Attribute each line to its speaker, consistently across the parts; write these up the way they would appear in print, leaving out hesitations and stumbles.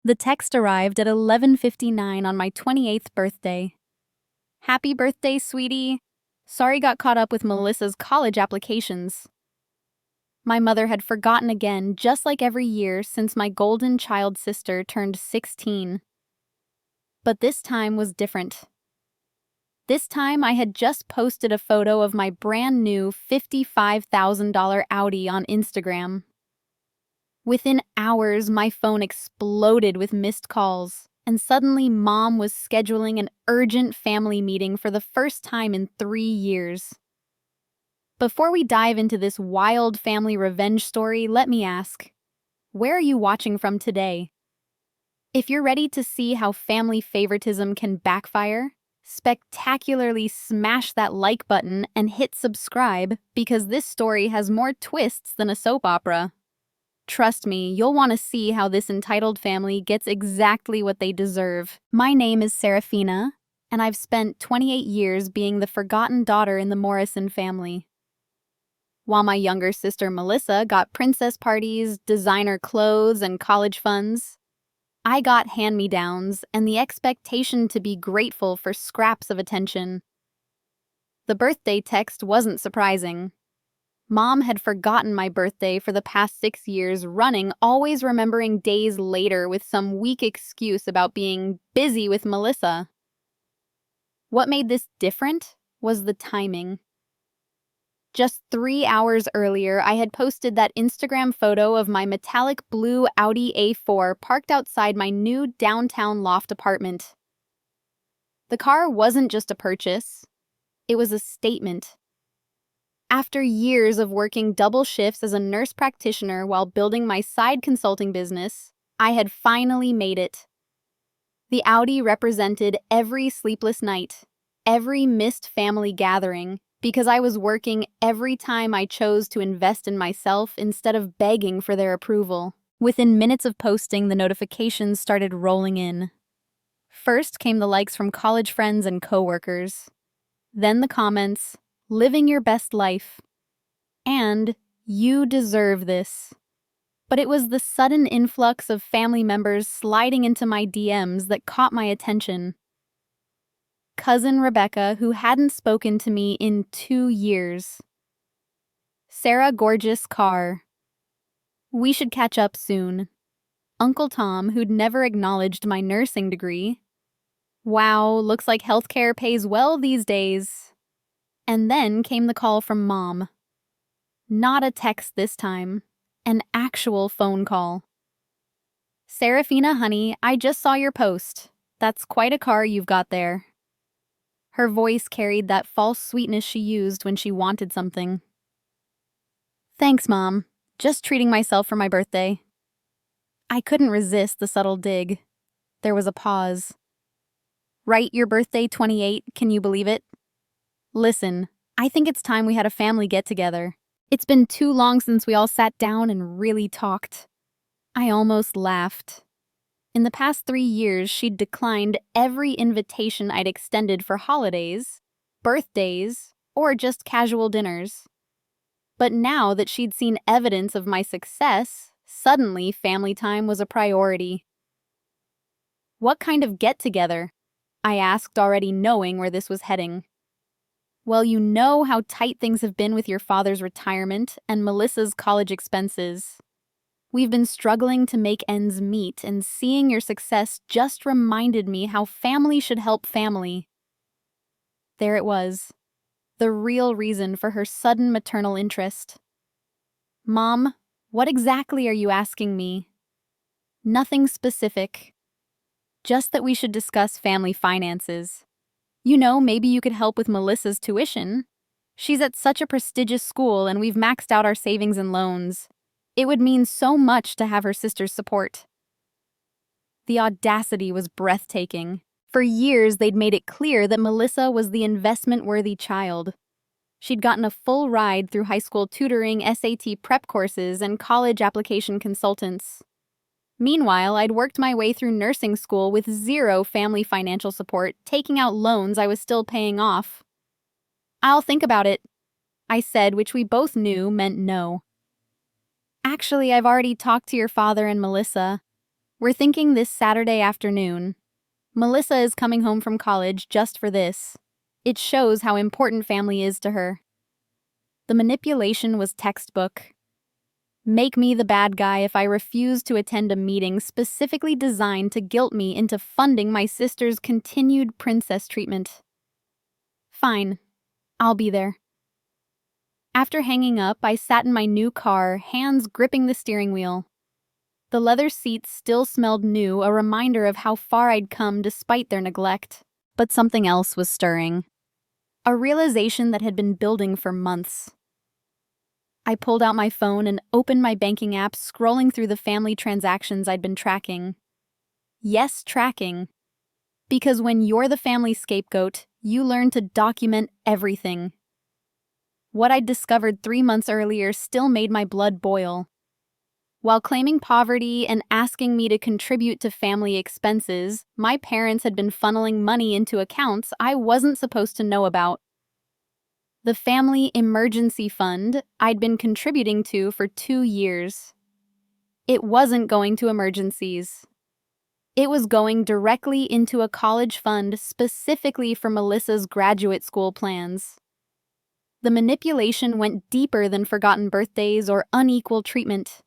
Speaker 1: The text arrived at 11:59 on my 28th birthday. Happy birthday, sweetie. Sorry got caught up with Melissa's college applications. My mother had forgotten again, just like every year since my golden child sister turned 16. But this time was different. This time I had just posted a photo of my brand new $55,000 Audi on Instagram. Within hours, my phone exploded with missed calls, and suddenly Mom was scheduling an urgent family meeting for the first time in 3 years. Before we dive into this wild family revenge story, let me ask, where are you watching from today? If you're ready to see how family favoritism can backfire, spectacularly smash that like button and hit subscribe because this story has more twists than a soap opera. Trust me, you'll want to see how this entitled family gets exactly what they deserve. My name is Serafina, and I've spent 28 years being the forgotten daughter in the Morrison family. While my younger sister Melissa got princess parties, designer clothes, and college funds, I got hand-me-downs and the expectation to be grateful for scraps of attention. The birthday text wasn't surprising. Mom had forgotten my birthday for the past 6 years running, always remembering days later with some weak excuse about being busy with Melissa. What made this different was the timing. Just 3 hours earlier, I had posted that Instagram photo of my metallic blue Audi A4 parked outside my new downtown loft apartment. The car wasn't just a purchase, it was a statement. After years of working double shifts as a nurse practitioner while building my side consulting business, I had finally made it. The Audi represented every sleepless night, every missed family gathering, because I was working every time I chose to invest in myself instead of begging for their approval. Within minutes of posting, the notifications started rolling in. First came the likes from college friends and coworkers. Then the comments, living your best life, and you deserve this. But it was the sudden influx of family members sliding into my DMs that caught my attention. Cousin Rebecca, who hadn't spoken to me in 2 years. Sarah Gorgeous Carr. We should catch up soon. Uncle Tom, who'd never acknowledged my nursing degree. Wow, looks like healthcare pays well these days. And then came the call from Mom. Not a text this time, an actual phone call. Serafina, honey, I just saw your post. That's quite a car you've got there. Her voice carried that false sweetness she used when she wanted something. Thanks, Mom. Just treating myself for my birthday. I couldn't resist the subtle dig. There was a pause. Right, your birthday 28, can you believe it? Listen, I think it's time we had a family get-together. It's been too long since we all sat down and really talked. I almost laughed. In the past 3 years, she'd declined every invitation I'd extended for holidays, birthdays, or just casual dinners. But now that she'd seen evidence of my success, suddenly family time was a priority. What kind of get-together? I asked, already knowing where this was heading. Well, you know how tight things have been with your father's retirement and Melissa's college expenses. We've been struggling to make ends meet, and seeing your success just reminded me how family should help family. There it was, the real reason for her sudden maternal interest. Mom, what exactly are you asking me? Nothing specific. Just that we should discuss family finances. You know, maybe you could help with Melissa's tuition. She's at such a prestigious school, and we've maxed out our savings and loans. It would mean so much to have her sister's support. The audacity was breathtaking. For years, they'd made it clear that Melissa was the investment-worthy child. She'd gotten a full ride through high school tutoring, SAT prep courses, and college application consultants. Meanwhile, I'd worked my way through nursing school with zero family financial support, taking out loans I was still paying off. I'll think about it, I said, which we both knew meant no. Actually, I've already talked to your father and Melissa. We're thinking this Saturday afternoon. Melissa is coming home from college just for this. It shows how important family is to her. The manipulation was textbook. Make me the bad guy if I refuse to attend a meeting specifically designed to guilt me into funding my sister's continued princess treatment. Fine, I'll be there. After hanging up, I sat in my new car, hands gripping the steering wheel. The leather seats still smelled new, a reminder of how far I'd come despite their neglect. But something else was stirring. A realization that had been building for months. I pulled out my phone and opened my banking app, scrolling through the family transactions I'd been tracking. Yes, tracking. Because when you're the family scapegoat, you learn to document everything. What I'd discovered 3 months earlier still made my blood boil. While claiming poverty and asking me to contribute to family expenses, my parents had been funneling money into accounts I wasn't supposed to know about. The family emergency fund I'd been contributing to for 2 years. It wasn't going to emergencies. It was going directly into a college fund specifically for Melissa's graduate school plans. The manipulation went deeper than forgotten birthdays or unequal treatment.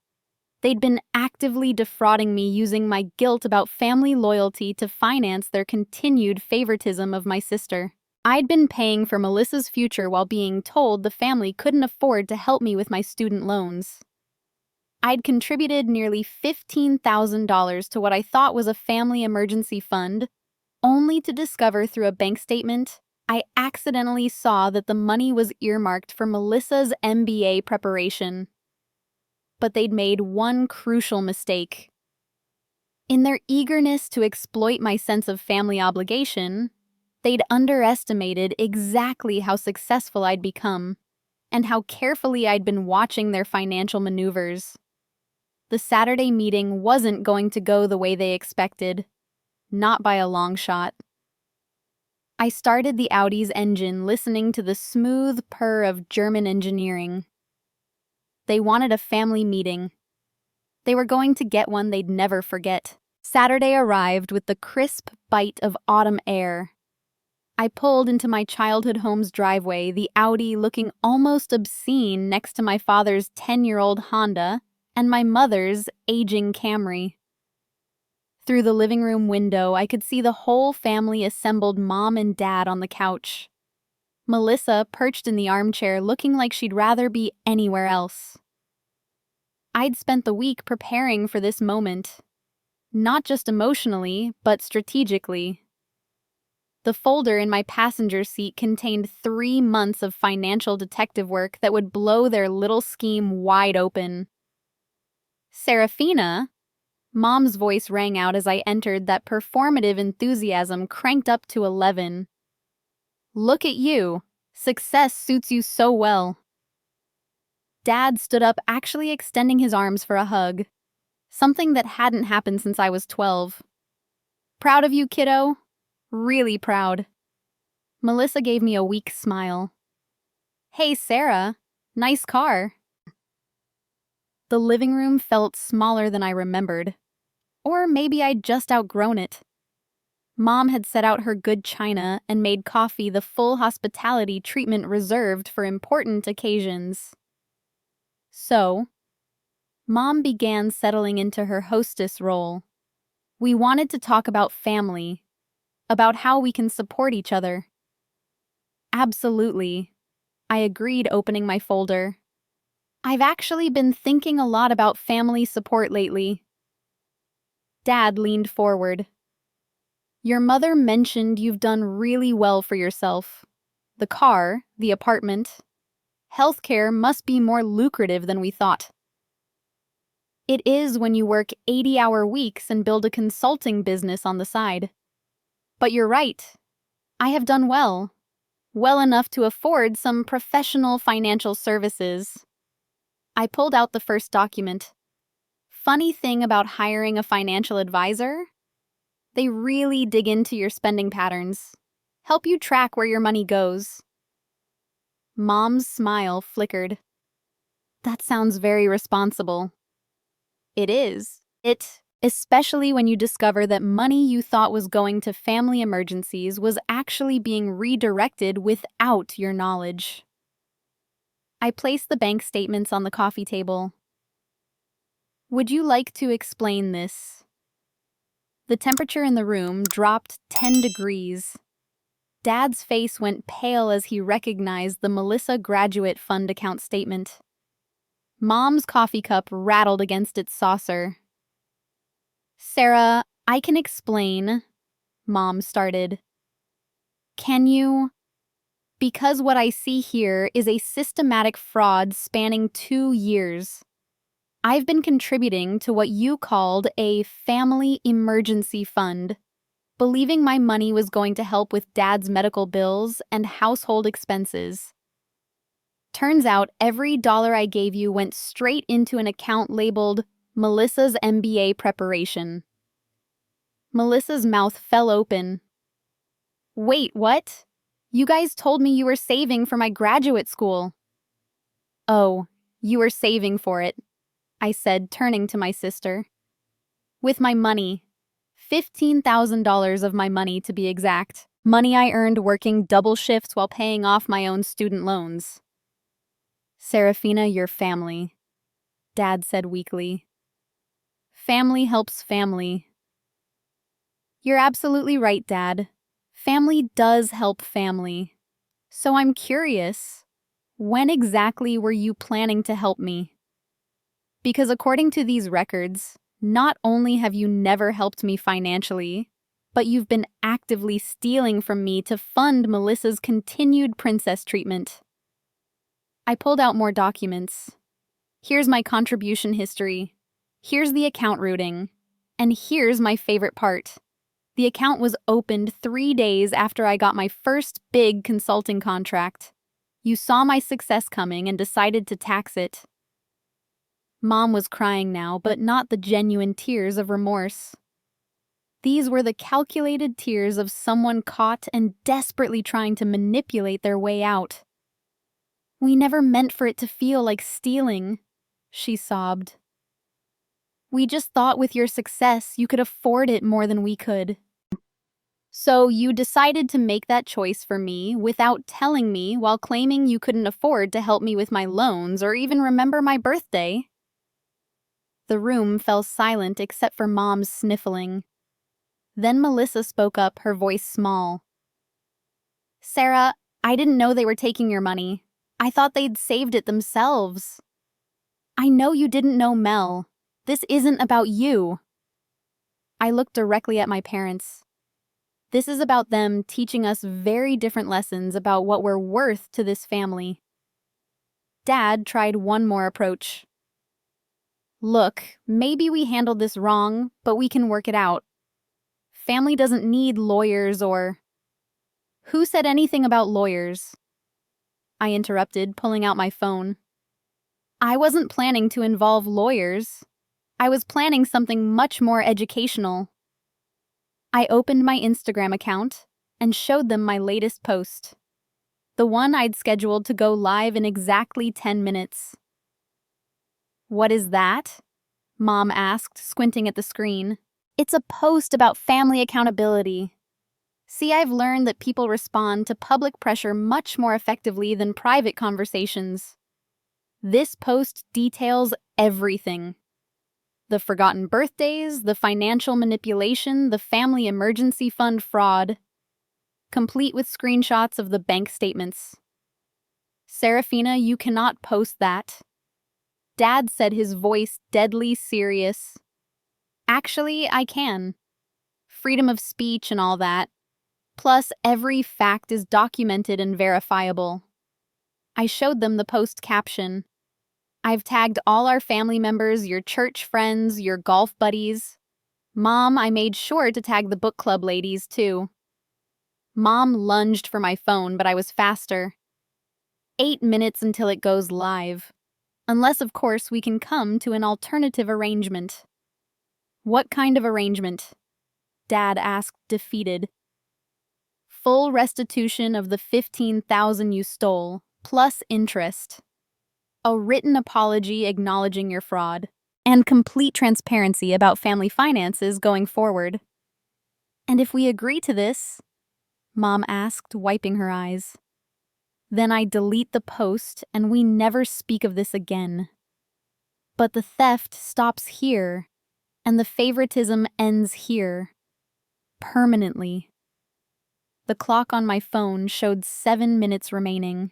Speaker 1: They'd been actively defrauding me using my guilt about family loyalty to finance their continued favoritism of my sister. I'd been paying for Melissa's future while being told the family couldn't afford to help me with my student loans. I'd contributed nearly $15,000 to what I thought was a family emergency fund, only to discover through a bank statement I accidentally saw that the money was earmarked for Melissa's MBA preparation. But they'd made one crucial mistake. In their eagerness to exploit my sense of family obligation, they'd underestimated exactly how successful I'd become and how carefully I'd been watching their financial maneuvers. The Saturday meeting wasn't going to go the way they expected, not by a long shot. I started the Audi's engine listening to the smooth purr of German engineering. They wanted a family meeting. They were going to get one they'd never forget. Saturday arrived with the crisp bite of autumn air. I pulled into my childhood home's driveway, the Audi looking almost obscene next to my father's 10-year-old Honda and my mother's aging Camry. Through the living room window, I could see the whole family assembled, mom and dad on the couch. Melissa perched in the armchair looking like she'd rather be anywhere else. I'd spent the week preparing for this moment, not just emotionally, but strategically. The folder in my passenger seat contained 3 months of financial detective work that would blow their little scheme wide open. Serafina, Mom's voice rang out as I entered, that performative enthusiasm cranked up to 11. Look at you. Success suits you so well. Dad stood up, actually extending his arms for a hug. Something that hadn't happened since I was 12. Proud of you, kiddo. Really proud. Melissa gave me a weak smile. Hey, Sarah. Nice car. The living room felt smaller than I remembered. Or maybe I'd just outgrown it. Mom had set out her good china and made coffee the full hospitality treatment reserved for important occasions. So, Mom began settling into her hostess role. We wanted to talk about family, about how we can support each other. Absolutely, I agreed, opening my folder. I've actually been thinking a lot about family support lately. Dad leaned forward. Your mother mentioned you've done really well for yourself. The car, the apartment. Healthcare must be more lucrative than we thought. It is when you work 80-hour weeks and build a consulting business on the side. But you're right. I have done well. Well enough to afford some professional financial services. I pulled out the first document. Funny thing about hiring a financial advisor? They really dig into your spending patterns, help you track where your money goes. Mom's smile flickered. That sounds very responsible. It is. It especially when you discover that money you thought was going to family emergencies was actually being redirected without your knowledge. I placed the bank statements on the coffee table. Would you like to explain this? The temperature in the room dropped 10 degrees. Dad's face went pale as he recognized the Melissa Graduate Fund account statement. Mom's coffee cup rattled against its saucer. Sarah, I can explain, Mom started. Can you? Because what I see here is a systematic fraud spanning 2 years. I've been contributing to what you called a family emergency fund, believing my money was going to help with Dad's medical bills and household expenses. Turns out every dollar I gave you went straight into an account labeled Melissa's MBA preparation. Melissa's mouth fell open. Wait, what? You guys told me you were saving for my graduate school. Oh, you were saving for it, I said, turning to my sister. With my money. $15,000 of my money, to be exact. Money I earned working double shifts while paying off my own student loans. Serafina, your family, Dad said weakly. Family helps family. You're absolutely right, Dad. Family does help family. So I'm curious, when exactly were you planning to help me? Because according to these records, not only have you never helped me financially, but you've been actively stealing from me to fund Melissa's continued princess treatment. I pulled out more documents. Here's my contribution history. Here's the account routing. And here's my favorite part. The account was opened 3 days after I got my first big consulting contract. You saw my success coming and decided to tax it. Mom was crying now, but not the genuine tears of remorse. These were the calculated tears of someone caught and desperately trying to manipulate their way out. We never meant for it to feel like stealing, she sobbed. We just thought with your success you could afford it more than we could. So you decided to make that choice for me without telling me while claiming you couldn't afford to help me with my loans or even remember my birthday? The room fell silent except for Mom's sniffling. Then Melissa spoke up, her voice small. Sarah, I didn't know they were taking your money. I thought they'd saved it themselves. I know you didn't know Mel. This isn't about you. I looked directly at my parents. This is about them teaching us very different lessons about what we're worth to this family. Dad tried one more approach. Look, maybe we handled this wrong, but we can work it out. Family doesn't need lawyers or... Who said anything about lawyers? I interrupted, pulling out my phone. I wasn't planning to involve lawyers. I was planning something much more educational. I opened my Instagram account and showed them my latest post. The one I'd scheduled to go live in exactly 10 minutes. What is that? Mom asked, squinting at the screen. It's a post about family accountability. See, I've learned that people respond to public pressure much more effectively than private conversations. This post details everything. The forgotten birthdays, the financial manipulation, the family emergency fund fraud, complete with screenshots of the bank statements. Serafina, you cannot post that. Dad said, his voice deadly serious. Actually, I can. Freedom of speech and all that. Plus, every fact is documented and verifiable. I showed them the post caption. I've tagged all our family members, your church friends, your golf buddies. Mom, I made sure to tag the book club ladies, too. Mom lunged for my phone, but I was faster. 8 minutes until it goes live. Unless, of course, we can come to an alternative arrangement. What kind of arrangement? Dad asked, defeated. Full restitution of the $15,000 you stole, plus interest. A written apology acknowledging your fraud. and complete transparency about family finances going forward. And if we agree to this, Mom asked, wiping her eyes, then I delete the post and we never speak of this again. But the theft stops here, and the favoritism ends here. Permanently. The clock on my phone showed 7 minutes remaining.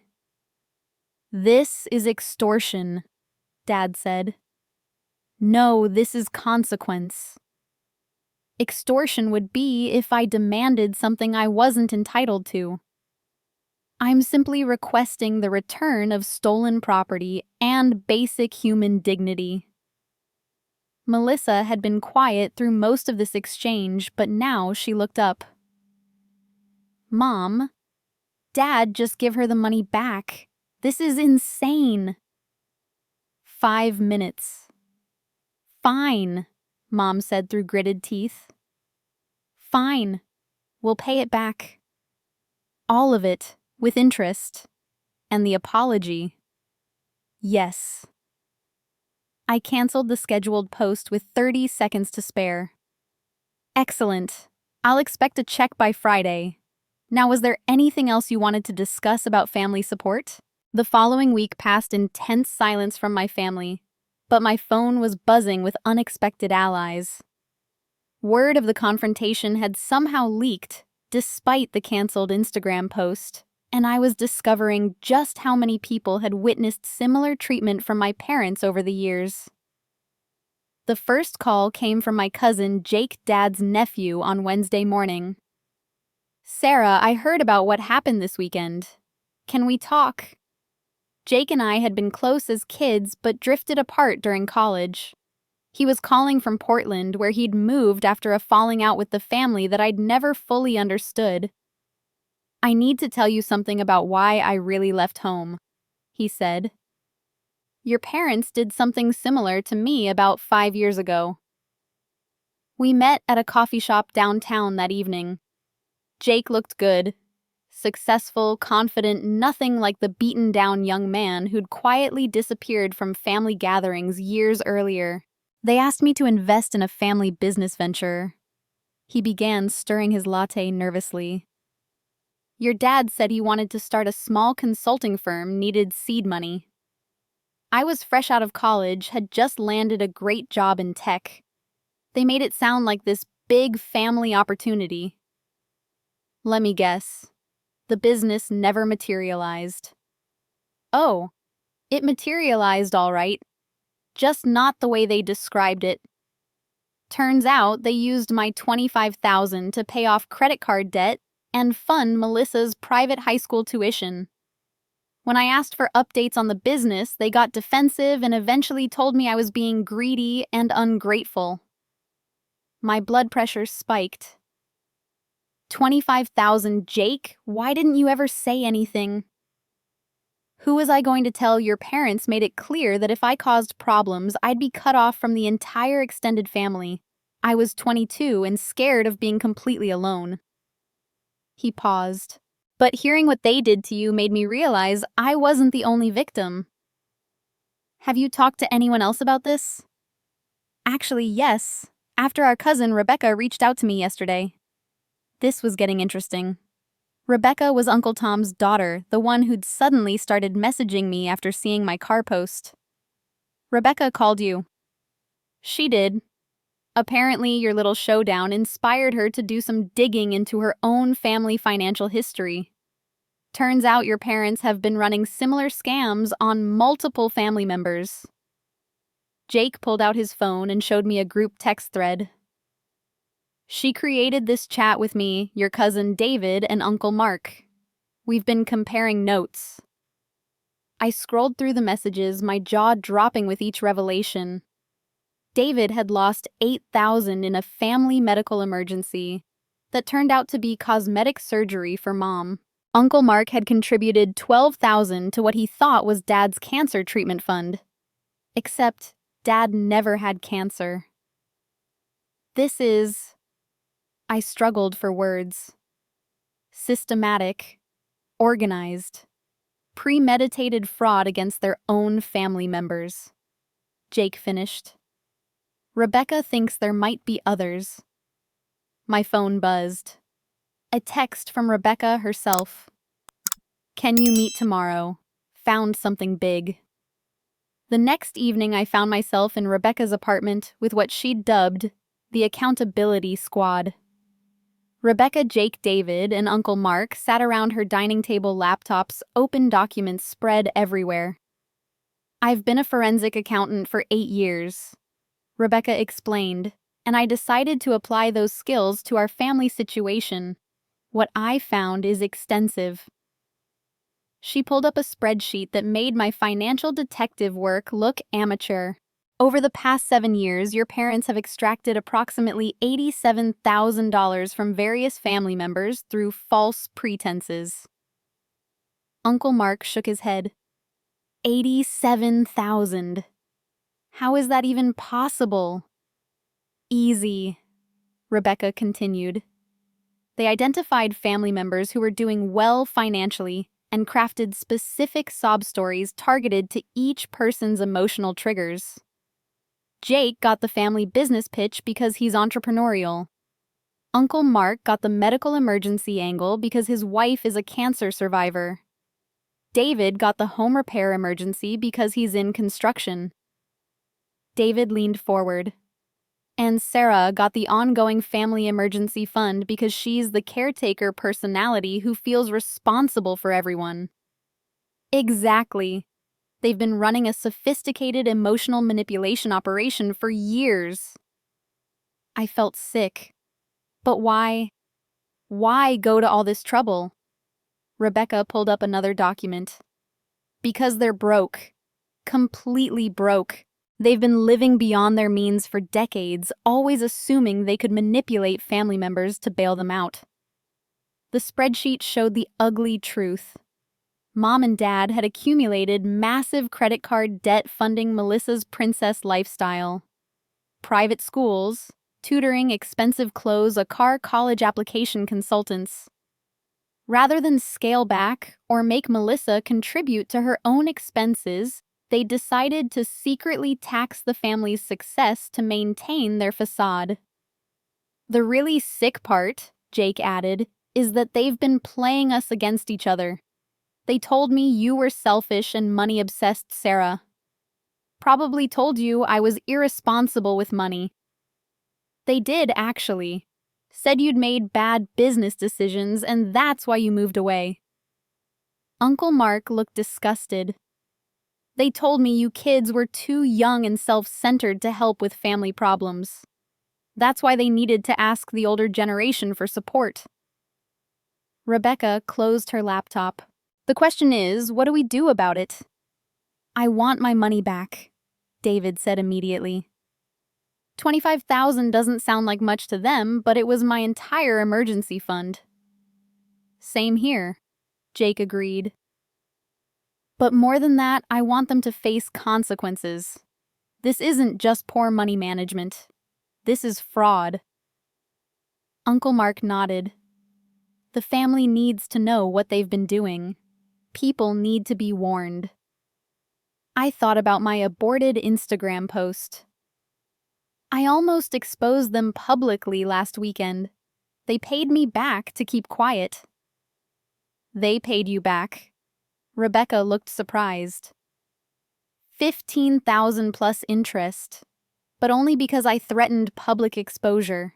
Speaker 1: This is extortion, Dad said. No, this is consequence. Extortion would be if I demanded something I wasn't entitled to. I'm simply requesting the return of stolen property and basic human dignity. Melissa had been quiet through most of this exchange, but now she looked up. Mom, Dad just give her the money back. This is insane. 5 minutes. Fine, Mom said through gritted teeth. Fine, we'll pay it back. All of it, with interest. And the apology. Yes. I canceled the scheduled post with 30 seconds to spare. Excellent. I'll expect a check by Friday. Now, was there anything else you wanted to discuss about family support? The following week passed in tense silence from my family, but my phone was buzzing with unexpected allies. Word of the confrontation had somehow leaked, despite the canceled Instagram post, and I was discovering just how many people had witnessed similar treatment from my parents over the years. The first call came from my cousin Jake, Dad's nephew, on Wednesday morning. Sarah, I heard about what happened this weekend. Can we talk? Jake and I had been close as kids but drifted apart during college. He was calling from Portland, where he'd moved after a falling out with the family that I'd never fully understood. I need to tell you something about why I really left home, he said. Your parents did something similar to me about 5 years ago. We met at a coffee shop downtown that evening. Jake looked good. Successful, confident, nothing like the beaten-down young man who'd quietly disappeared from family gatherings years earlier. They asked me to invest in a family business venture. He began, stirring his latte nervously. Your dad said he wanted to start a small consulting firm, needed seed money. I was fresh out of college, had just landed a great job in tech. They made it sound like this big family opportunity. Let me guess. The business never materialized. Oh, it materialized all right. Just not the way they described it. Turns out they used my $25,000 to pay off credit card debt and fund Melissa's private high school tuition. When I asked for updates on the business, they got defensive and eventually told me I was being greedy and ungrateful. My blood pressure spiked. 25,000, Jake? Why didn't you ever say anything? Who was I going to tell? Your parents made it clear that if I caused problems, I'd be cut off from the entire extended family. I was 22 and scared of being completely alone. He paused. But hearing what they did to you made me realize I wasn't the only victim. Have you talked to anyone else about this? Actually, yes. After our cousin Rebecca reached out to me yesterday. This was getting interesting. Rebecca was Uncle Tom's daughter, the one who'd suddenly started messaging me after seeing my car post. Rebecca called you. She did. Apparently, your little showdown inspired her to do some digging into her own family financial history. Turns out your parents have been running similar scams on multiple family members. Jake pulled out his phone and showed me a group text thread. She created this chat with me, your cousin David, and Uncle Mark. We've been comparing notes. I scrolled through the messages, my jaw dropping with each revelation. David had lost $8,000 in a family medical emergency that turned out to be cosmetic surgery for Mom. Uncle Mark had contributed $12,000 to what he thought was Dad's cancer treatment fund. Except Dad never had cancer. This is... I struggled for words. Systematic, organized, premeditated fraud against their own family members. Jake finished. Rebecca thinks there might be others. My phone buzzed. A text from Rebecca herself. Can you meet tomorrow? Found something big. The next evening, I found myself in Rebecca's apartment with what she'd dubbed the accountability squad. Rebecca, Jake, David, and Uncle Mark sat around her dining table laptops, open documents spread everywhere. I've been a forensic accountant for 8 years, Rebecca explained, and I decided to apply those skills to our family situation. What I found is extensive. She pulled up a spreadsheet that made my financial detective work look amateur. Over the past 7 years, your parents have extracted approximately $87,000 from various family members through false pretenses. Uncle Mark shook his head. 87,000. How is that even possible? Easy, Rebecca continued. They identified family members who were doing well financially and crafted specific sob stories targeted to each person's emotional triggers. Jake got the family business pitch because he's entrepreneurial. Uncle Mark got the medical emergency angle because his wife is a cancer survivor. David got the home repair emergency because he's in construction. David leaned forward. And Sarah got the ongoing family emergency fund because she's the caretaker personality who feels responsible for everyone. Exactly. They've been running a sophisticated emotional manipulation operation for years. I felt sick. But why? Why go to all this trouble? Rebecca pulled up another document. Because they're broke. Completely broke. They've been living beyond their means for decades, always assuming they could manipulate family members to bail them out. The spreadsheet showed the ugly truth. Mom and Dad had accumulated massive credit card debt funding Melissa's princess lifestyle. Private schools, tutoring, expensive clothes, a car, college application consultants. Rather than scale back or make Melissa contribute to her own expenses, they decided to secretly tax the family's success to maintain their facade. The really sick part, Jake added, is that they've been playing us against each other. They told me you were selfish and money-obsessed, Sarah. Probably told you I was irresponsible with money. They did, actually. Said you'd made bad business decisions and that's why you moved away. Uncle Mark looked disgusted. They told me you kids were too young and self-centered to help with family problems. That's why they needed to ask the older generation for support. Rebecca closed her laptop. The question is, what do we do about it? I want my money back, David said immediately. $25,000 doesn't sound like much to them, but it was my entire emergency fund. Same here, Jake agreed. But more than that, I want them to face consequences. This isn't just poor money management. This is fraud. Uncle Mark nodded. The family needs to know what they've been doing. People need to be warned. I thought about my aborted Instagram post. I almost exposed them publicly last weekend. They paid me back to keep quiet. They paid you back. Rebecca looked surprised. $15,000 plus interest, but only because I threatened public exposure.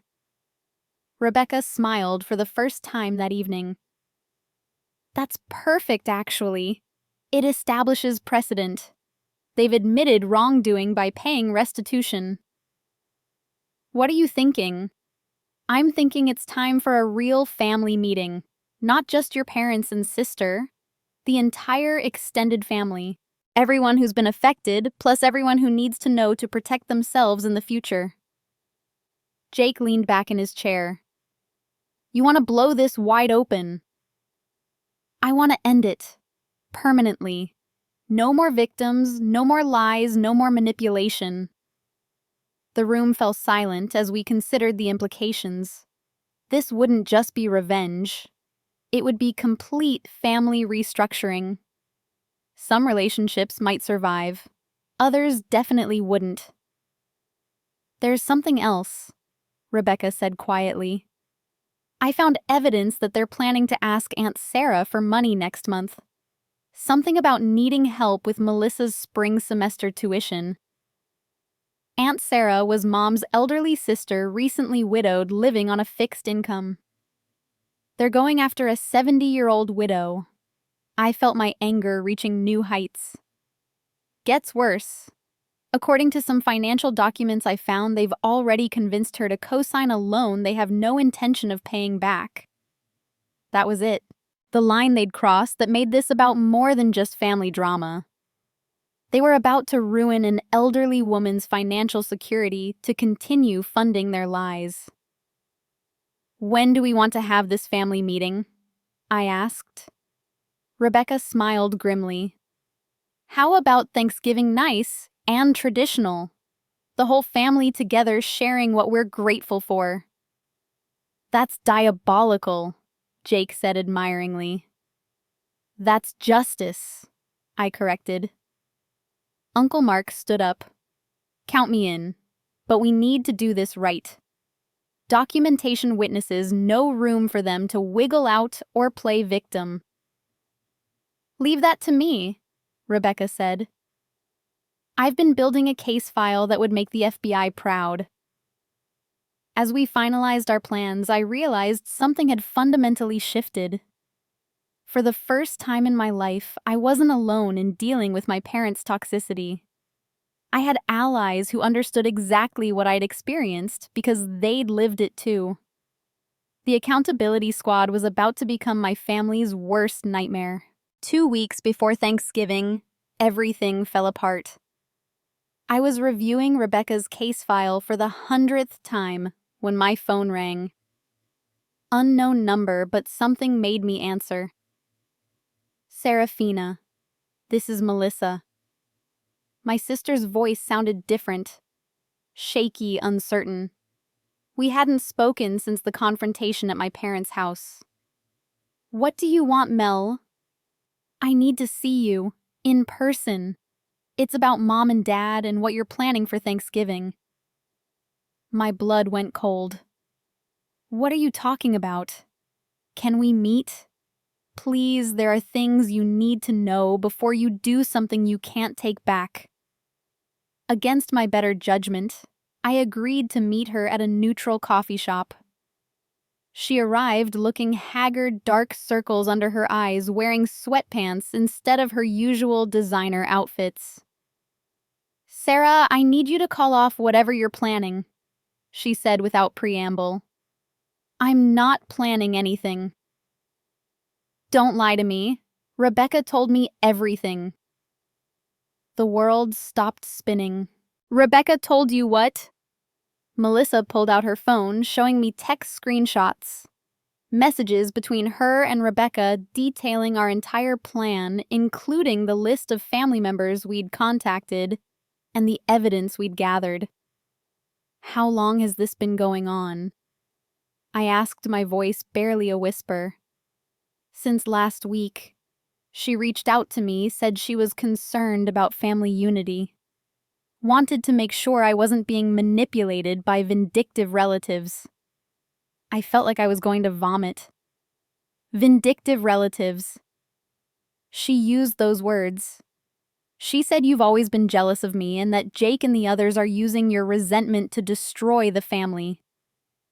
Speaker 1: Rebecca smiled for the first time that evening. That's perfect, actually. It establishes precedent. They've admitted wrongdoing by paying restitution. What are you thinking? I'm thinking it's time for a real family meeting, not just your parents and sister. The entire extended family. Everyone who's been affected, plus everyone who needs to know to protect themselves in the future. Jake leaned back in his chair. You want to blow this wide open. I want to end it. Permanently. No more victims, no more lies, no more manipulation. The room fell silent as we considered the implications. This wouldn't just be revenge. It would be complete family restructuring. Some relationships might survive. Others definitely wouldn't. There's something else, Rebecca said quietly. I found evidence that they're planning to ask Aunt Sarah for money next month. Something about needing help with Melissa's spring semester tuition. Aunt Sarah was Mom's elderly sister, recently widowed, living on a fixed income. They're going after a 70-year-old widow. I felt my anger reaching new heights. Gets worse. According to some financial documents I found, they've already convinced her to co-sign a loan they have no intention of paying back. That was it. The line they'd crossed that made this about more than just family drama. They were about to ruin an elderly woman's financial security to continue funding their lies. When do we want to have this family meeting? I asked. Rebecca smiled grimly. How about Thanksgiving nice and traditional? The whole family together sharing what we're grateful for. That's diabolical, Jake said admiringly. That's justice, I corrected. Uncle Mark stood up. Count me in, but we need to do this right. Documentation witnesses, no room for them to wiggle out or play victim. Leave that to me, Rebecca said. I've been building a case file that would make the FBI proud. As we finalized our plans, I realized something had fundamentally shifted. For the first time in my life, I wasn't alone in dealing with my parents' toxicity. I had allies who understood exactly what I'd experienced because they'd lived it too. The accountability squad was about to become my family's worst nightmare. 2 weeks before Thanksgiving, everything fell apart. I was reviewing Rebecca's case file for the 100th time when my phone rang. Unknown number, but something made me answer. Serafina, this is Melissa. My sister's voice sounded different, shaky, uncertain. We hadn't spoken since the confrontation at my parents' house. What do you want, Mel? I need to see you, in person. It's about Mom and Dad and what you're planning for Thanksgiving. My blood went cold. What are you talking about? Can we meet? Please, there are things you need to know before you do something you can't take back. Against my better judgment, I agreed to meet her at a neutral coffee shop. She arrived looking haggard, dark circles under her eyes, wearing sweatpants instead of her usual designer outfits. Sarah, I need you to call off whatever you're planning, she said without preamble. I'm not planning anything. Don't lie to me. Rebecca told me everything. The world stopped spinning. Rebecca told you what? Melissa pulled out her phone, showing me text screenshots. Messages between her and Rebecca detailing our entire plan, including the list of family members we'd contacted and the evidence we'd gathered. How long has this been going on? I asked, my voice barely a whisper. Since last week. She reached out to me, said she was concerned about family unity. Wanted to make sure I wasn't being manipulated by vindictive relatives. I felt like I was going to vomit. Vindictive relatives. She used those words. She said you've always been jealous of me and that Jake and the others are using your resentment to destroy the family.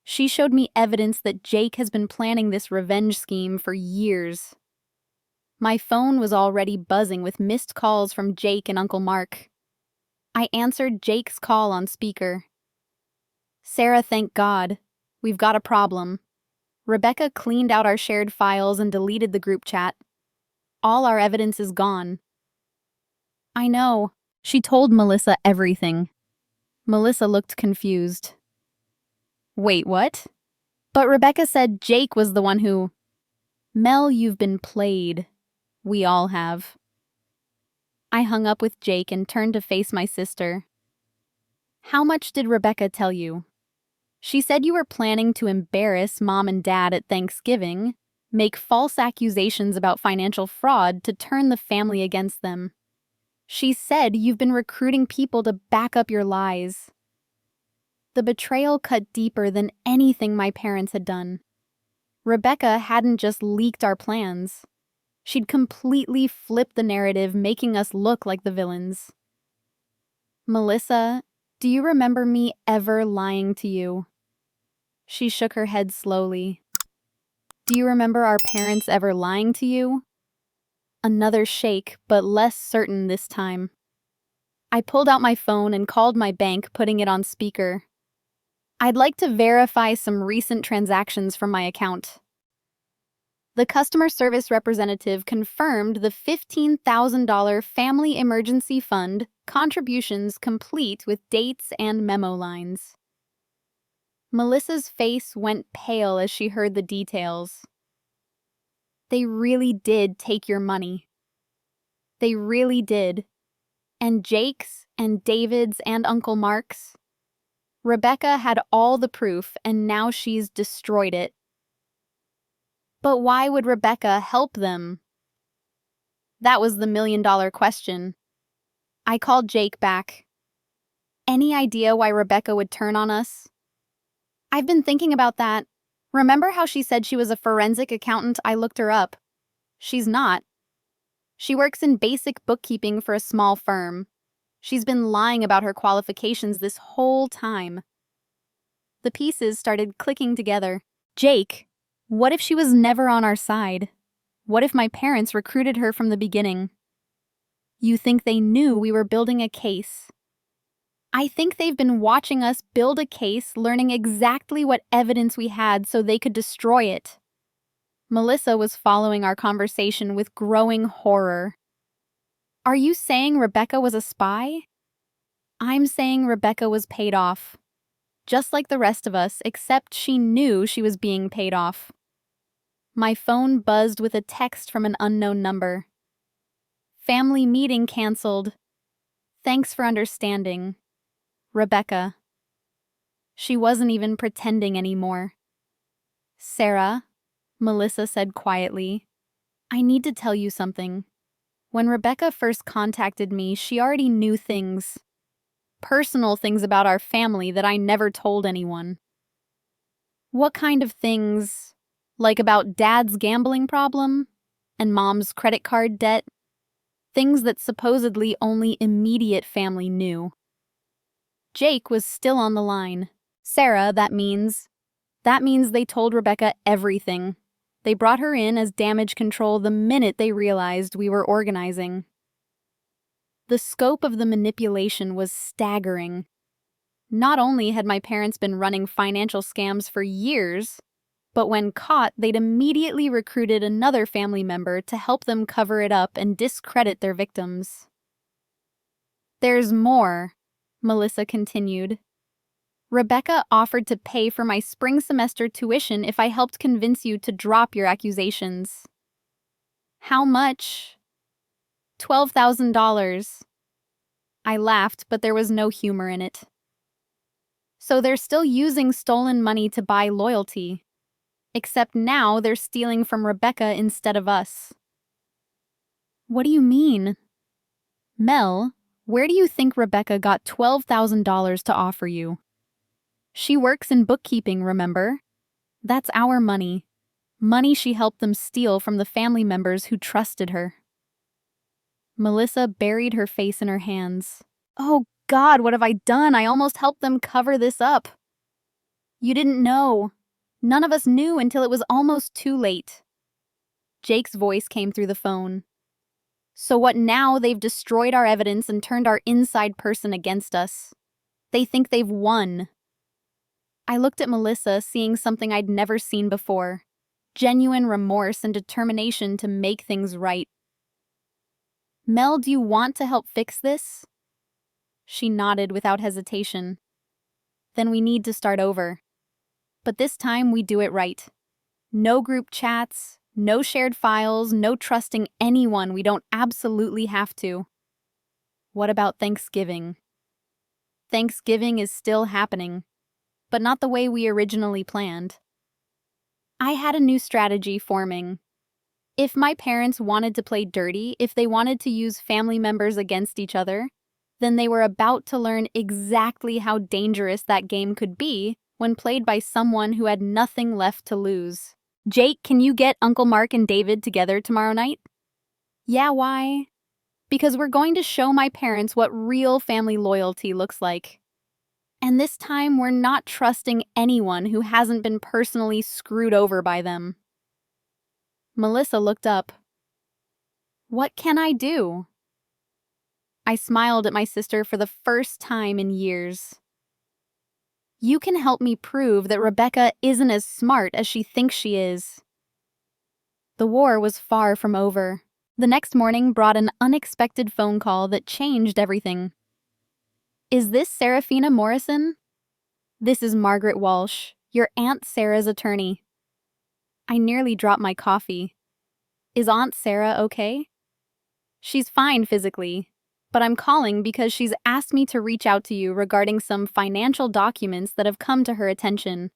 Speaker 1: She showed me evidence that Jake has been planning this revenge scheme for years. My phone was already buzzing with missed calls from Jake and Uncle Mark. I answered Jake's call on speaker. Sarah, thank God. We've got a problem. Rebecca cleaned out our shared files and deleted the group chat. All our evidence is gone. I know. She told Melissa everything. Melissa looked confused. Wait, what? But Rebecca said Jake was the one who... Mel, you've been played. We all have. I hung up with Jake and turned to face my sister. How much did Rebecca tell you? She said you were planning to embarrass Mom and Dad at Thanksgiving, make false accusations about financial fraud to turn the family against them. She said you've been recruiting people to back up your lies. The betrayal cut deeper than anything my parents had done. Rebecca hadn't just leaked our plans. She'd completely flipped the narrative, making us look like the villains. Melissa, do you remember me ever lying to you? She shook her head slowly. Do you remember our parents ever lying to you? Another shake, but less certain this time. I pulled out my phone and called my bank, putting it on speaker. I'd like to verify some recent transactions from my account. The customer service representative confirmed the $15,000 Family Emergency Fund contributions complete with dates and memo lines. Melissa's face went pale as she heard the details. They really did take your money. They really did. And Jake's and David's and Uncle Mark's. Rebecca had all the proof, and now she's destroyed it. But why would Rebecca help them? That was the million-dollar question. I called Jake back. Any idea why Rebecca would turn on us? I've been thinking about that. Remember how she said she was a forensic accountant? I looked her up. She's not. She works in basic bookkeeping for a small firm. She's been lying about her qualifications this whole time. The pieces started clicking together. Jake, what if she was never on our side? What if my parents recruited her from the beginning? You think they knew we were building a case? I think they've been watching us build a case, learning exactly what evidence we had so they could destroy it. Melissa was following our conversation with growing horror. Are you saying Rebecca was a spy? I'm saying Rebecca was paid off. Just like the rest of us, except she knew she was being paid off. My phone buzzed with a text from an unknown number. Family meeting canceled. Thanks for understanding. Rebecca. She wasn't even pretending anymore. Sarah, Melissa said quietly, I need to tell you something. When Rebecca first contacted me, she already knew things. Personal things about our family that I never told anyone. What kind of things? Like about Dad's gambling problem? And Mom's credit card debt? Things that supposedly only immediate family knew. Jake was still on the line. Sarah, that means they told Rebecca everything. They brought her in as damage control the minute they realized we were organizing. The scope of the manipulation was staggering. Not only had my parents been running financial scams for years, but when caught, they'd immediately recruited another family member to help them cover it up and discredit their victims. There's more, Melissa continued. Rebecca offered to pay for my spring semester tuition if I helped convince you to drop your accusations. How much? $12,000. I laughed, but there was no humor in it. So they're still using stolen money to buy loyalty. Except now they're stealing from Rebecca instead of us. What do you mean? Mel, where do you think Rebecca got $12,000 to offer you? She works in bookkeeping, remember? That's our money. Money she helped them steal from the family members who trusted her. Melissa buried her face in her hands. Oh God, what have I done? I almost helped them cover this up. You didn't know. None of us knew until it was almost too late. Jake's voice came through the phone. So what now? They've destroyed our evidence and turned our inside person against us. They think they've won. I looked at Melissa, seeing something I'd never seen before. Genuine remorse and determination to make things right. Mel, do you want to help fix this? She nodded without hesitation. Then we need to start over. But this time we do it right. No group chats, no shared files, no trusting anyone we don't absolutely have to. What about Thanksgiving? Thanksgiving is still happening, but not the way we originally planned. I had a new strategy forming. If my parents wanted to play dirty, if they wanted to use family members against each other, then they were about to learn exactly how dangerous that game could be when played by someone who had nothing left to lose. Jake, can you get Uncle Mark and David together tomorrow night? Yeah, why? Because we're going to show my parents what real family loyalty looks like. And this time, we're not trusting anyone who hasn't been personally screwed over by them. Melissa looked up. What can I do? I smiled at my sister for the first time in years. You can help me prove that Rebecca isn't as smart as she thinks she is. The war was far from over. The next morning brought an unexpected phone call that changed everything. Is this Serafina Morrison? This is Margaret Walsh, your Aunt Sarah's attorney. I nearly dropped my coffee. Is Aunt Sarah okay? She's fine physically, but I'm calling because she's asked me to reach out to you regarding some financial documents that have come to her attention.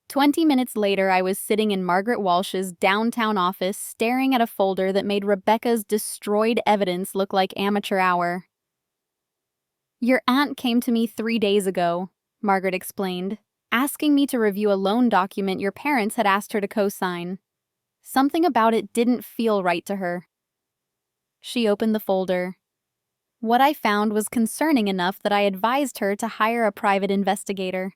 Speaker 1: 20 minutes later, I was sitting in Margaret Walsh's downtown office staring at a folder that made Rebecca's destroyed evidence look like amateur hour. Your aunt came to me 3 days ago, Margaret explained, asking me to review a loan document your parents had asked her to co-sign. Something about it didn't feel right to her. She opened the folder. What I found was concerning enough that I advised her to hire a private investigator.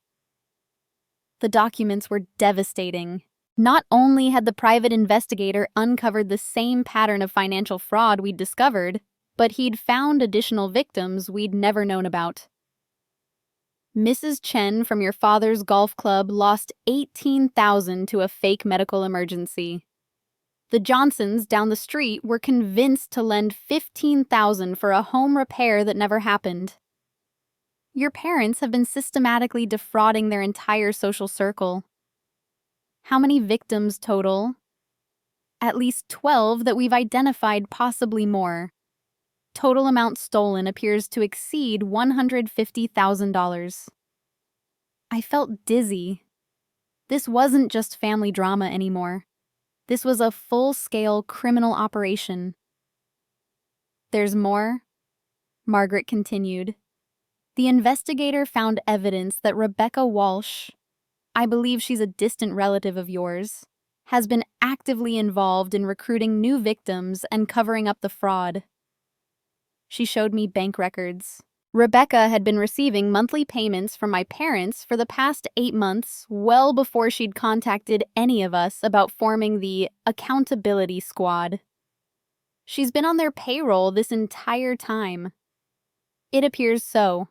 Speaker 1: The documents were devastating. Not only had the private investigator uncovered the same pattern of financial fraud we'd discovered, but he'd found additional victims we'd never known about. Mrs. Chen from your father's golf club lost $18,000 to a fake medical emergency. The Johnsons down the street were convinced to lend $15,000 for a home repair that never happened. Your parents have been systematically defrauding their entire social circle. How many victims total? At least 12 that we've identified, possibly more. Total amount stolen appears to exceed $150,000. I felt dizzy. This wasn't just family drama anymore. This was a full-scale criminal operation. There's more, Margaret continued. The investigator found evidence that Rebecca Walsh, I believe she's a distant relative of yours, has been actively involved in recruiting new victims and covering up the fraud. She showed me bank records. Rebecca had been receiving monthly payments from my parents for the past 8 months, well before she'd contacted any of us about forming the accountability squad. She's been on their payroll this entire time. It appears so.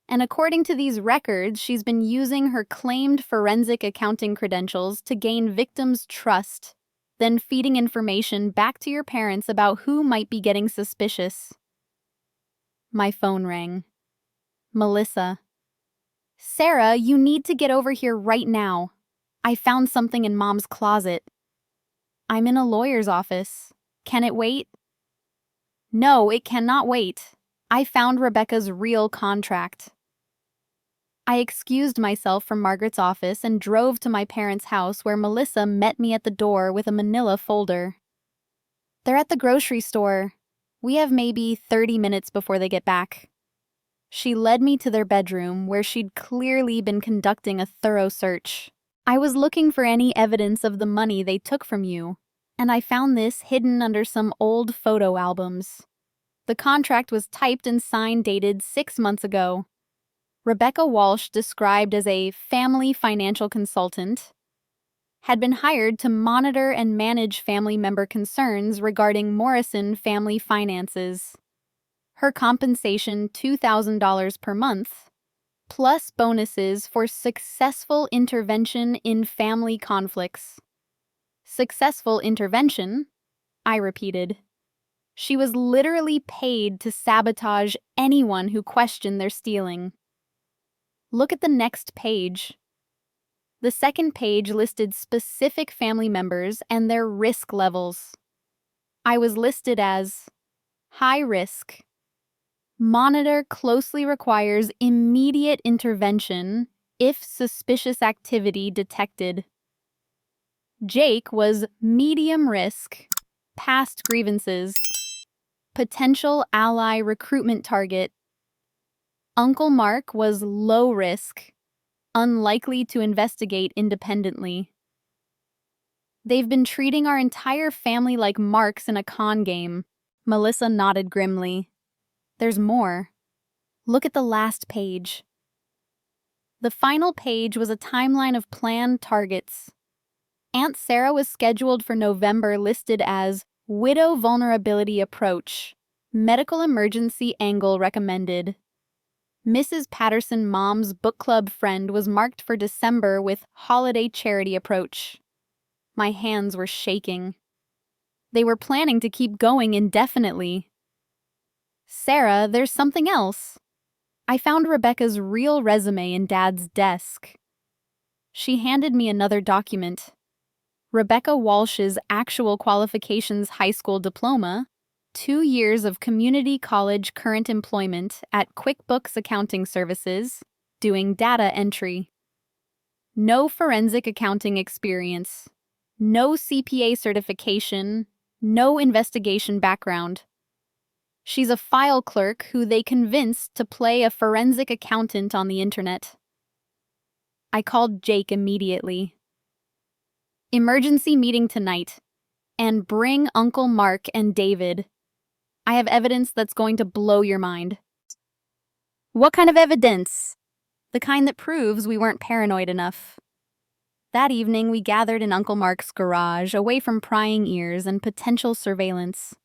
Speaker 1: And according to these records, she's been using her claimed forensic accounting credentials to gain victims' trust, then feeding information back to your parents about who might be getting suspicious. My phone rang. Melissa. Sarah, you need to get over here right now. I found something in Mom's closet. I'm in a lawyer's office. Can it wait? No, it cannot wait. I found Rebecca's real contract. I excused myself from Margaret's office and drove to my parents' house where Melissa met me at the door with a manila folder. They're at the grocery store. We have maybe 30 minutes before they get back. She led me to their bedroom where she'd clearly been conducting a thorough search. I was looking for any evidence of the money they took from you, and I found this hidden under some old photo albums. The contract was typed and signed dated 6 months ago. Rebecca Walsh, described as a family financial consultant, had been hired to monitor and manage family member concerns regarding Morrison family finances. Her compensation $2,000 per month, plus bonuses for successful intervention in family conflicts. Successful intervention, I repeated. She was literally paid to sabotage anyone who questioned their stealing. Look at the next page. The second page listed specific family members and their risk levels. I was listed as high risk. Monitor closely requires immediate intervention if suspicious activity detected. Jake was medium risk, past grievances. Potential ally recruitment target. Uncle Mark was low risk, unlikely to investigate independently. They've been treating our entire family like marks in a con game. Melissa nodded grimly. There's more. Look at the last page. The final page was a timeline of planned targets. Aunt Sarah was scheduled for November, listed as widow vulnerability approach, medical emergency angle recommended. Mrs. Patterson Mom's book club friend was marked for December with holiday charity approach. My hands were shaking. They were planning to keep going indefinitely. Sarah, there's something else. I found Rebecca's real resume in Dad's desk. She handed me another document. Rebecca Walsh's actual qualifications high school diploma, 2 years of community college current employment at QuickBooks Accounting Services, doing data entry. No forensic accounting experience. No CPA certification. No investigation background. She's a file clerk who they convinced to play a forensic accountant on the internet. I called Jake immediately. Emergency meeting tonight. And bring Uncle Mark and David. I have evidence that's going to blow your mind. What kind of evidence? The kind that proves we weren't paranoid enough. That evening, we gathered in Uncle Mark's garage, away from prying ears and potential surveillance.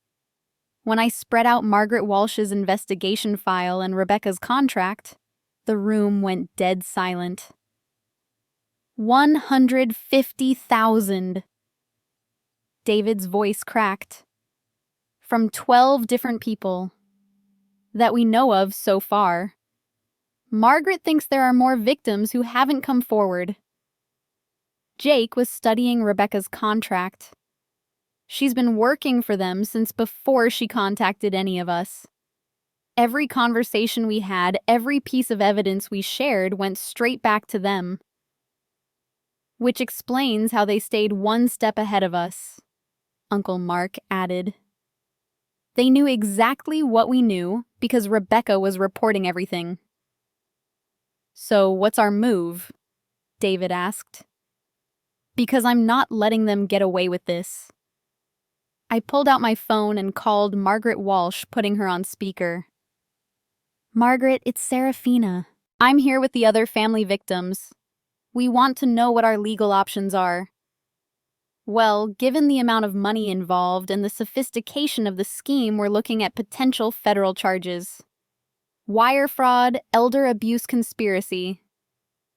Speaker 1: When I spread out Margaret Walsh's investigation file and Rebecca's contract, the room went dead silent. 150,000. David's voice cracked. From 12 different people. That we know of so far. Margaret thinks there are more victims who haven't come forward. Jake was studying Rebecca's contract. She's been working for them since before she contacted any of us. Every conversation we had, every piece of evidence we shared went straight back to them. Which explains how they stayed one step ahead of us, Uncle Mark added. They knew exactly what we knew because Rebecca was reporting everything. So what's our move? David asked. Because I'm not letting them get away with this. I pulled out my phone and called Margaret Walsh, putting her on speaker. Margaret, it's Serafina. I'm here with the other family victims. We want to know what our legal options are. Well, given the amount of money involved and the sophistication of the scheme, we're looking at potential federal charges. Wire fraud, elder abuse conspiracy.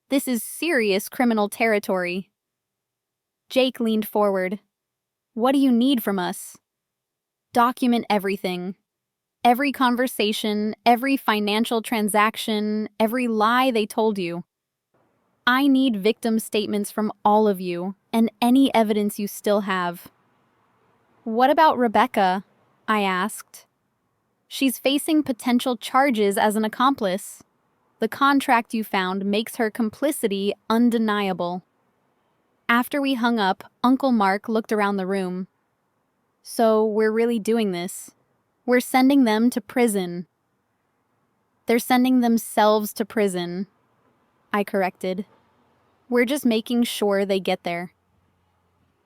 Speaker 1: This is serious criminal territory. Jake leaned forward. What do you need from us? Document everything. Every conversation, every financial transaction, every lie they told you. I need victim statements from all of you, and any evidence you still have. What about Rebecca? I asked. She's facing potential charges as an accomplice. The contract you found makes her complicity undeniable. After we hung up, Uncle Mark looked around the room. So we're really doing this. We're sending them to prison. They're sending themselves to prison, I corrected. We're just making sure they get there.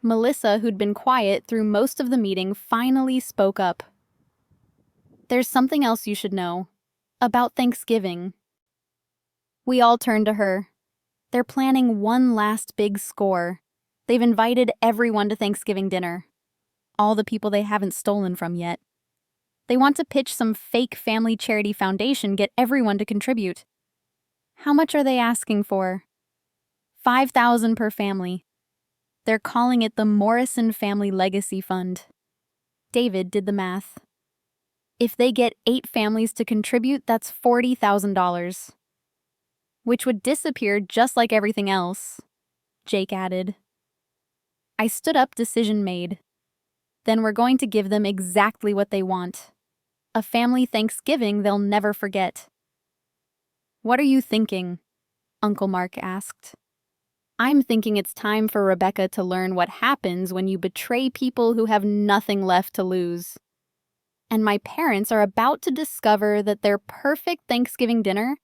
Speaker 1: Melissa, who'd been quiet through most of the meeting, finally spoke up. There's something else you should know. About Thanksgiving. We all turned to her. They're planning one last big score. They've invited everyone to Thanksgiving dinner. All the people they haven't stolen from yet. They want to pitch some fake family charity foundation, get everyone to contribute. How much are they asking for? $5,000 per family. They're calling it the Morrison Family Legacy Fund. David did the math. If they get 8 families to contribute, that's $40,000. Which would disappear just like everything else, Jake added. I stood up, decision made. Then we're going to give them exactly what they want. A family Thanksgiving they'll never forget. What are you thinking? Uncle Mark asked. I'm thinking it's time for Rebecca to learn what happens when you betray people who have nothing left to lose. and my parents are about to discover that their perfect Thanksgiving dinner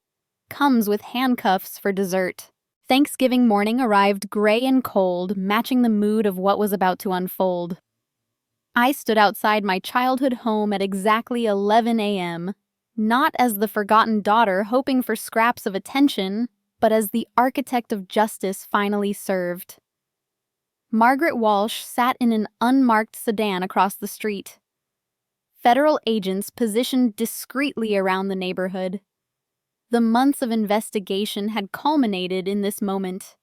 Speaker 1: comes with handcuffs for dessert. Thanksgiving morning arrived gray and cold, matching the mood of what was about to unfold. I stood outside my childhood home at exactly 11 a.m., not as the forgotten daughter hoping for scraps of attention, but as the architect of justice finally served. Margaret Walsh sat in an unmarked sedan across the street. Federal agents positioned discreetly around the neighborhood. The months of investigation had culminated in this moment.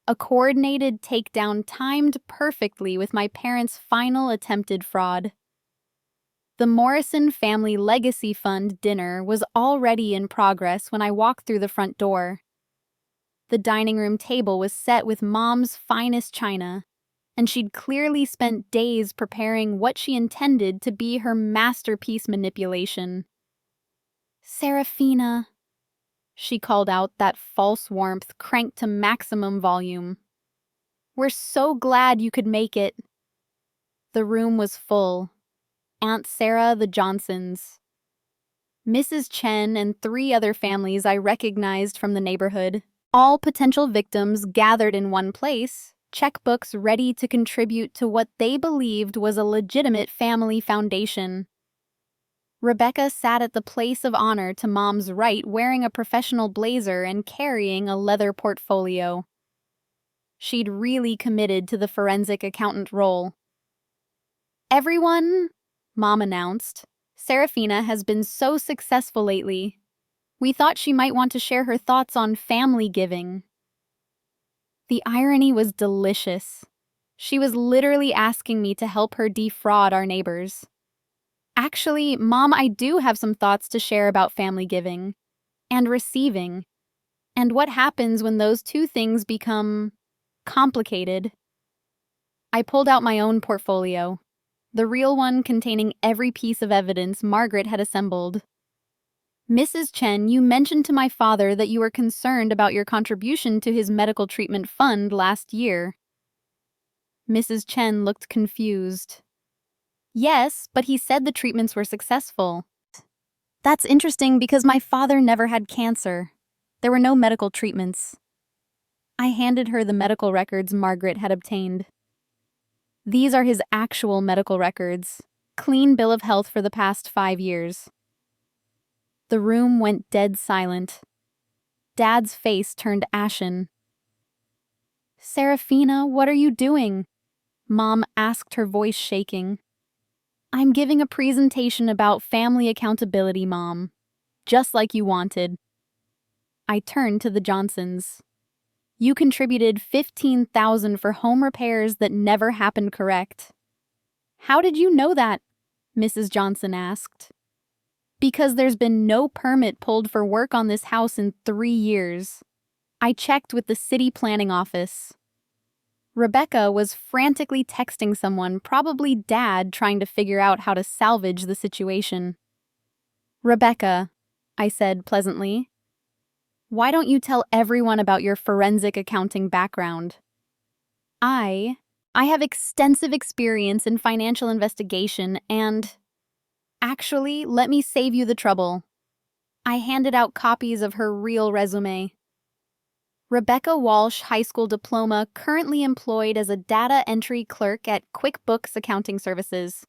Speaker 1: A coordinated takedown timed perfectly with my parents' final attempted fraud. The Morrison Family Legacy Fund dinner was already in progress when I walked through the front door. The dining room table was set with Mom's finest china, and she'd clearly spent days preparing what she intended to be her masterpiece manipulation. "Serafina," she called out, that false warmth cranked to maximum volume. "We're so glad you could make it." The room was full. Aunt Sarah, the Johnsons, Mrs. Chen, and 3 other families I recognized from the neighborhood. All potential victims gathered in one place, checkbooks ready to contribute to what they believed was a legitimate family foundation. Rebecca sat at the place of honor to Mom's right, wearing a professional blazer and carrying a leather portfolio. She'd really committed to the forensic accountant role. "Everyone," Mom announced, "Serafina has been so successful lately. We thought she might want to share her thoughts on family giving." The irony was delicious. She was literally asking me to help her defraud our neighbors. "Actually, Mom, I do have some thoughts to share about family giving and receiving, and what happens when those two things become complicated." I pulled out my own portfolio, the real one containing every piece of evidence Margaret had assembled. "Mrs. Chen, you mentioned to my father that you were concerned about your contribution to his medical treatment fund last year." Mrs. Chen looked confused. "Yes, but he said the treatments were successful." "That's interesting because my father never had cancer. There were no medical treatments." I handed her the medical records Margaret had obtained. "These are his actual medical records. Clean bill of health for the past 5 years." The room went dead silent. Dad's face turned ashen. "Serafina, what are you doing?" Mom asked, her voice shaking. "I'm giving a presentation about family accountability, Mom. Just like you wanted." I turned to the Johnsons. "You contributed $15,000 for home repairs that never happened, correct?" "How did you know that?" Mrs. Johnson asked. "Because there's been no permit pulled for work on this house in 3 years. I checked with the city planning office." Rebecca was frantically texting someone, probably Dad, trying to figure out how to salvage the situation. "Rebecca," I said pleasantly, "why don't you tell everyone about your forensic accounting background?" I have extensive experience in financial investigation and... Actually, let me save you the trouble." I handed out copies of her real resume. Rebecca Walsh High School diploma, currently employed as a data entry clerk at QuickBooks Accounting Services.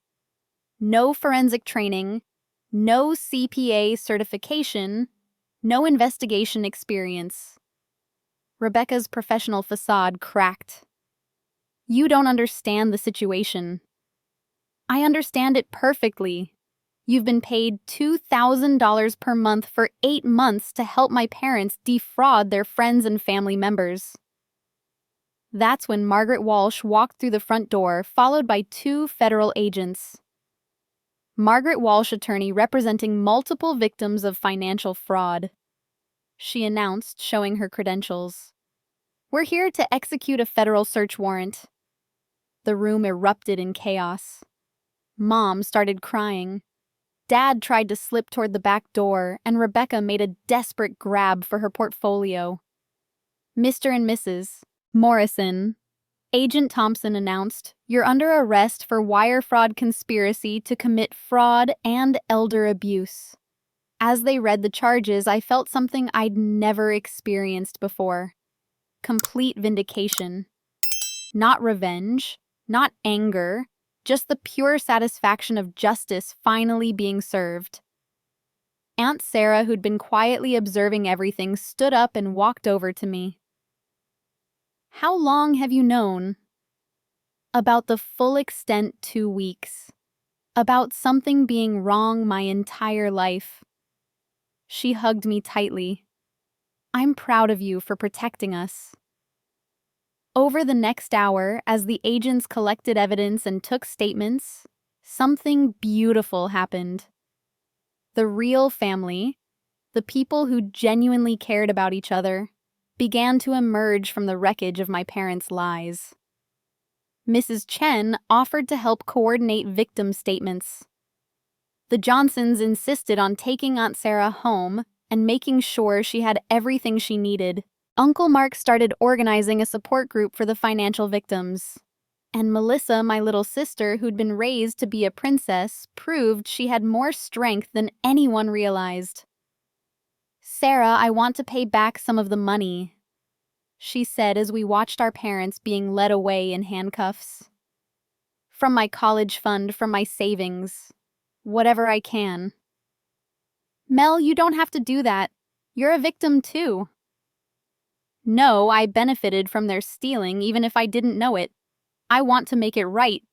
Speaker 1: No forensic training, no CPA certification, no investigation experience. Rebecca's professional facade cracked. "You don't understand the situation." "I understand it perfectly. You've been paid $2,000 per month for 8 months to help my parents defraud their friends and family members." That's when Margaret Walsh walked through the front door, followed by 2 federal agents. Margaret Walsh, attorney representing multiple victims of financial fraud. She announced, showing her credentials. "We're here to execute a federal search warrant." The room erupted in chaos. Mom started crying. Dad tried to slip toward the back door, and Rebecca made a desperate grab for her portfolio. Mr. and Mrs. Morrison, Agent Thompson announced, "You're under arrest for wire fraud conspiracy to commit fraud and elder abuse." As they read the charges, I felt something I'd never experienced before. Complete vindication. Not revenge, not anger, just the pure satisfaction of justice finally being served. Aunt Sarah, who'd been quietly observing everything, stood up and walked over to me. "How long have you known?" "About the full extent 2 weeks. About something being wrong my entire life." She hugged me tightly. "I'm proud of you for protecting us." Over the next hour, as the agents collected evidence and took statements, something beautiful happened. The real family, the people who genuinely cared about each other, began to emerge from the wreckage of my parents' lies. Mrs. Chen offered to help coordinate victim statements. The Johnsons insisted on taking Aunt Sarah home and making sure she had everything she needed. Uncle Mark started organizing a support group for the financial victims. And Melissa, my little sister, who'd been raised to be a princess, proved she had more strength than anyone realized. "Sarah, I want to pay back some of the money," she said as we watched our parents being led away in handcuffs. "From my college fund, from my savings. Whatever I can." "Mel, you don't have to do that. You're a victim too." "No, I benefited from their stealing even if I didn't know it. I want to make it right."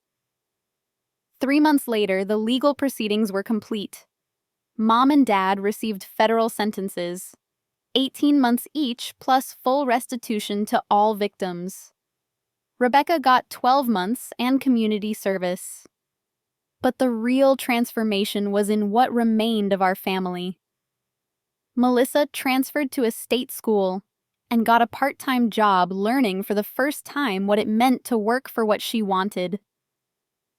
Speaker 1: 3 months later, the legal proceedings were complete. Mom and Dad received federal sentences, 18 months each plus full restitution to all victims. Rebecca got 12 months and community service. But the real transformation was in what remained of our family. Melissa transferred to a state school and got a part-time job learning for the first time what it meant to work for what she wanted.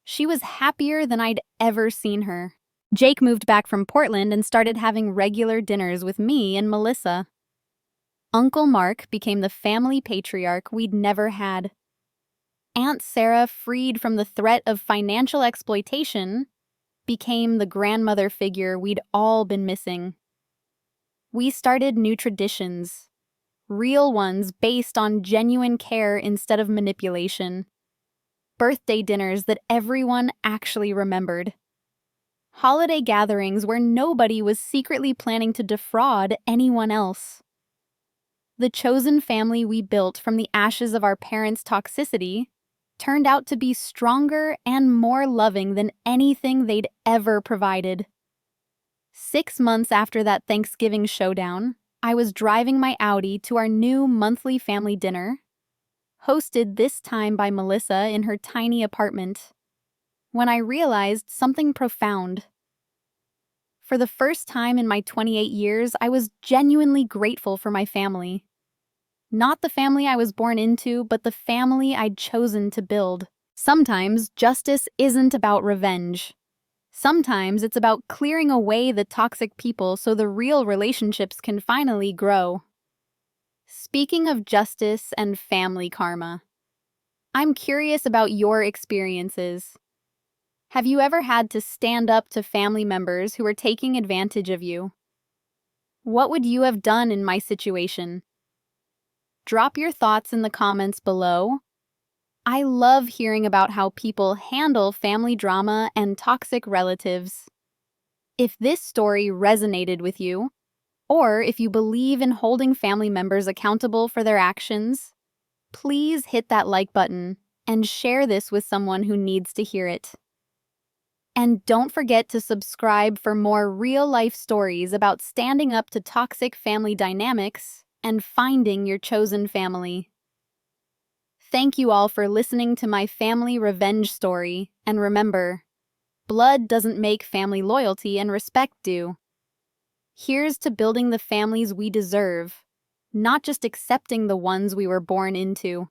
Speaker 1: She was happier than I'd ever seen her. Jake moved back from Portland and started having regular dinners with me and Melissa. Uncle Mark became the family patriarch we'd never had. Aunt Sarah, freed from the threat of financial exploitation, became the grandmother figure we'd all been missing. We started new traditions, real ones based on genuine care instead of manipulation. Birthday dinners that everyone actually remembered. Holiday gatherings where nobody was secretly planning to defraud anyone else. The chosen family we built from the ashes of our parents' toxicity turned out to be stronger and more loving than anything they'd ever provided. 6 months after that Thanksgiving showdown, I was driving my Audi to our new monthly family dinner, hosted this time by Melissa in her tiny apartment, when I realized something profound. For the first time in my 28 years, I was genuinely grateful for my family. Not the family I was born into, but the family I'd chosen to build. Sometimes justice isn't about revenge. Sometimes it's about clearing away the toxic people so the real relationships can finally grow. Speaking of justice and family karma, I'm curious about your experiences. Have you ever had to stand up to family members who were taking advantage of you? What would you have done in my situation? Drop your thoughts in the comments below. I love hearing about how people handle family drama and toxic relatives. If this story resonated with you, or if you believe in holding family members accountable for their actions, please hit that like button and share this with someone who needs to hear it. And don't forget to subscribe for more real-life stories about standing up to toxic family dynamics and finding your chosen family. Thank you all for listening to my family revenge story, and remember, blood doesn't make family loyalty and respect do. Here's to building the families we deserve, not just accepting the ones we were born into.